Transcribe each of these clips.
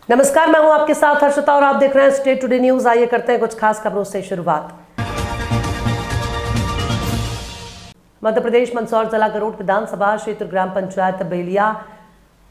नमस्कार, मैं हूं आपके साथ हर्षिता और आप देख रहे हैं स्टेट टुडे न्यूज। आइए करते हैं कुछ खास खबरों से शुरुआत। मध्य प्रदेश मंदसौर जिला गरुड़ विधानसभा क्षेत्र ग्राम पंचायत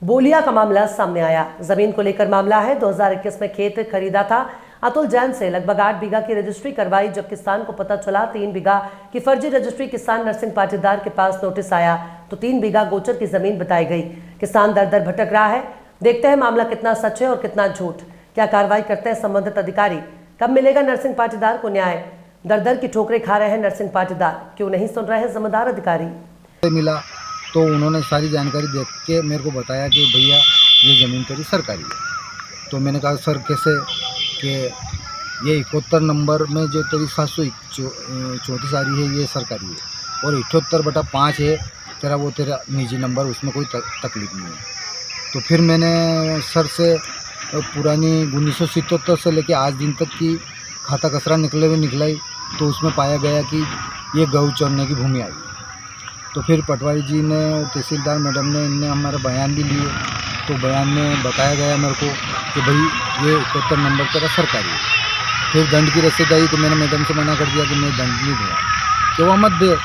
बोलिया का मामला सामने आया। जमीन को लेकर मामला है। 2021 में खेत खरीदा था। अतुल जैन से लगभग 8 बीघा की रजिस्ट्री करवाई। जब किसान को पता चला 3 बीघा की फर्जी रजिस्ट्री किसान नरसिंह पाटीदार के पास नोटिस आया तो 3 बीघा गोचर की जमीन बताई गई। किसान दर दर भटक रहा है। देखते हैं मामला कितना सच है और कितना झूठ। क्या कार्रवाई करते हैं संबंधित अधिकारी? कब मिलेगा नरसिंह पाटीदार को न्याय? दर दर की ठोकरें खा रहे हैं नरसिंह पाटीदार। क्यों नहीं सुन रहे हैं जिम्मेदार अधिकारी? मिला तो उन्होंने सारी जानकारी देख के मेरे को बताया कि भैया ये ज़मीन तेरी सरकारी है। तो मैंने कहा सर कैसे? कि ये 71 नंबर में जो तेरी 734 आ रही है ये सरकारी है और 78/5 है तेरा, वो तेरा निजी नंबर, उसमें कोई तकलीफ नहीं है। तो फिर मैंने सर से पुरानी 1977 से लेके आज दिन तक की खाता कसरा निकलाई तो उसमें पाया गया कि ये गऊ चरने की भूमि आई। तो फिर पटवारी जी ने, तहसीलदार मैडम ने, इनने हमारा बयान भी लिए। तो बयान में बताया गया मेरे को कि भाई ये 71 नंबर तेरा सरकारी है। फिर दंड की रसीद आई तो मैंने मैडम से मना कर दिया कि मैं दंड नहीं दूँगा, कि वह मत दे।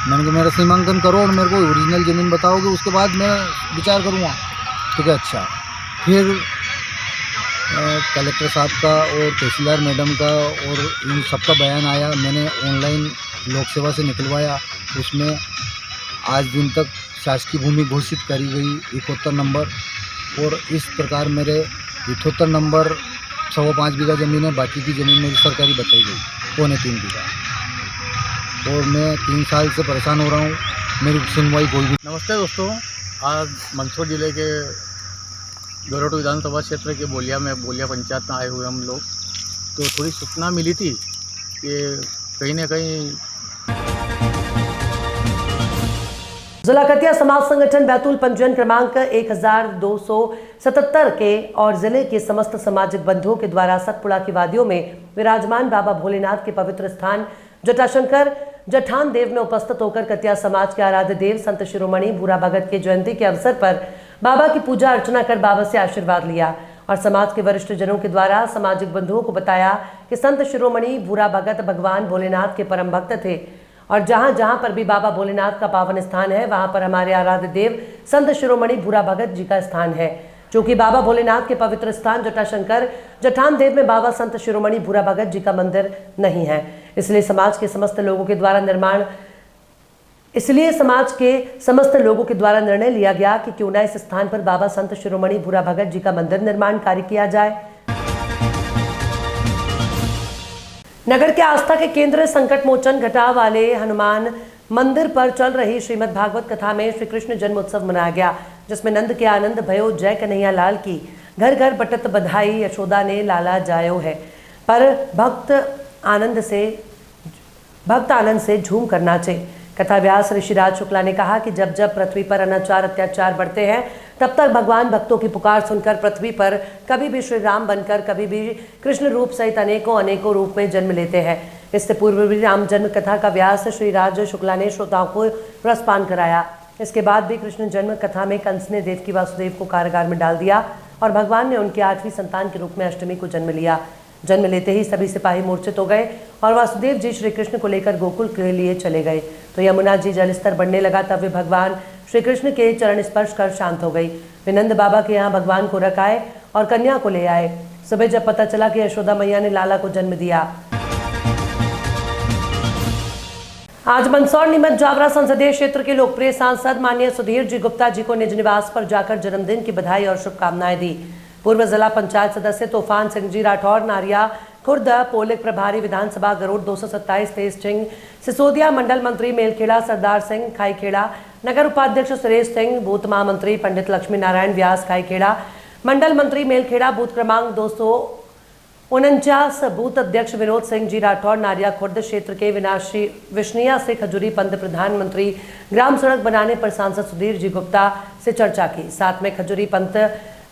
मैंने कहा मेरा सीमांकन करो और मेरे को ओरिजिनल ज़मीन बताओगे, उसके बाद मैं विचार करूँगा। तो क्या अच्छा। फिर कलेक्टर साहब का और तहसीलदार मैडम का और इन सबका बयान आया। मैंने ऑनलाइन लोक सेवा से निकलवाया। उसमें आज दिन तक शासकीय भूमि घोषित करी गई 71 नंबर, और इस प्रकार मेरे 78 नंबर 5.25 बीघा ज़मीन है। बाकी की ज़मीन मेरी सरकारी बताई गई 3.25 बीघा। और मैं 3 साल से परेशान हो रहा हूँ, मेरी सुनवाई कोई भी। नमस्ते दोस्तों, आज मंदसौर जिले के गरुड़ विधानसभा क्षेत्र के बोलिया पंचायत में आए हुए हम लोग। तो थोड़ी सूचना मिली थी कि कहीं ना कहीं जिला कतिया समाज संगठन बैतूल पंजीयन क्रमांक 1277 के और जिले के समस्त सामाजिक बंधुओं के द्वारा सतपुड़ा की वादियों में विराजमान बाबा भोलेनाथ के पवित्र स्थान जटाशंकर जठान देव में उपस्थित होकर कतिया समाज के आराध्य देव संत शिरोमणि भूरा भगत के जयंती के अवसर पर बाबा की पूजा अर्चना कर बाबा से आशीर्वाद लिया और समाज के वरिष्ठ जनों के द्वारा सामाजिक बंधुओं को बताया कि संत शिरोमणि भूरा भगत भगवान भोलेनाथ के परम भक्त थे और जहां जहां पर भी बाबा भोलेनाथ का पावन स्थान है वहां पर हमारे आराध्य देव संत शिरोमणि भूरा भगत जी का स्थान है। चूंकि बाबा भोलेनाथ के पवित्र स्थान जटाशंकर जठान देव में बाबा संत शिरोमणि भूरा भगत जी का मंदिर नहीं है, इसलिए समाज के समस्त लोगों के द्वारा निर्णय लिया गया कि क्यों न इस स्थान पर बाबा संत शिरोमणि भूरा भगत जी का मंदिर निर्माण कार्य किया जाए। नगर के आस्था के केंद्र संकट मोचन घटा वाले हनुमान मंदिर पर चल रही श्रीमद् भागवत कथा में श्री कृष्ण जन्मोत्सव मनाया गया, जिसमें नंद के आनंद भयो जय कन्हैया लाल की घर घर बटत बधाई यशोदा ने लाला जायो है, पर भक्त आनंद से झूम कर नाचे। कथा व्यास ऋषिराज शुक्ला ने कहा कि जब जब पृथ्वी पर अनाचार अत्याचार बढ़ते हैं तब तक भगवान भक्तों की पुकार सुनकर पृथ्वी पर कभी भी श्री राम बनकर, कभी भी कृष्ण रूप सहित अनेकों रूप में जन्म लेते हैं। इससे पूर्व भी राम जन्म कथा का व्यास श्री राज शुक्ला ने श्रोताओं को रसपान कराया। इसके बाद भी कृष्ण जन्म कथा में कंस ने देवकी वासुदेव को कारागार में डाल दिया और भगवान ने उनकी 8वीं संतान के रूप में अष्टमी को जन्म लिया। जन्म लेते ही सभी सिपाही मूर्छित हो गए और वासुदेव जी श्री कृष्ण को लेकर गोकुल के लिए चले गए। तो यमुना जी जलस्तर बढ़ने लगा, तब वे भगवान श्री कृष्ण के चरण स्पर्श कर शांत हो गई। वे नंद बाबा के यहाँ भगवान को रख आए और कन्या को ले आए। सुबह जब पता चला कि यशोदा मैया ने लाला को जन्म दिया। आज मंदसौर नीमच जावरा संसदीय क्षेत्र के लोकप्रिय सांसद माननीय सुधीर जी गुप्ता जी को निज निवास पर जाकर जन्मदिन की बधाई और शुभकामनाएं दी। पूर्व जिला पंचायत सदस्य तूफान सिंह जी राठौर नारिया खुर्द, पोलिक प्रभारी विधानसभा गरुड़ 227 तेज सिंह सिसोदिया, मंडल मंत्री मेलखेड़ा सरदार सिंह खाईखेड़ा, नगर उपाध्यक्ष सुरेश सिंह, बूथ महामंत्री पंडित लक्ष्मी नारायण व्यास खाईखेड़ा, मंडल मंत्री मेलखेड़ा, बूथ क्रमांक 249 बूथ अध्यक्ष विनोद सिंह जी राठौर नारिया खुर्द क्षेत्र के विश्निया से खजूरी पंत प्रधानमंत्री ग्राम सड़क बनाने पर सांसद सुधीर जी गुप्ता से चर्चा की। साथ में खजूरी पंत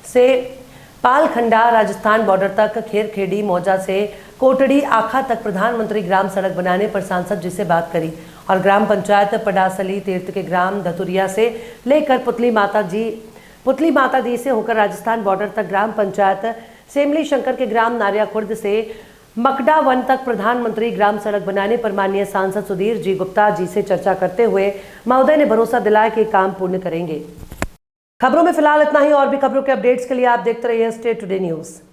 से पालखंडा राजस्थान बॉर्डर तक, खेरखेड़ी मौजा से कोटड़ी आखा तक प्रधानमंत्री ग्राम सड़क बनाने पर सांसद जी से बात करी और ग्राम पंचायत पडासली तीर्थ के ग्राम धतुरिया से लेकर पुतली माता दी से होकर राजस्थान बॉर्डर तक ग्राम पंचायत सेमली शंकर के ग्राम नारिया खुर्द से मकड़ा वन तक प्रधानमंत्री ग्राम सड़क बनाने पर माननीय सांसद सुधीर जी गुप्ता जी से चर्चा करते हुए महोदय ने भरोसा दिलाया कि काम पूर्ण करेंगे। खबरों में फिलहाल इतना ही। और भी खबरों के अपडेट्स के लिए आप देखते रहिए स्टेट टुडे न्यूज़।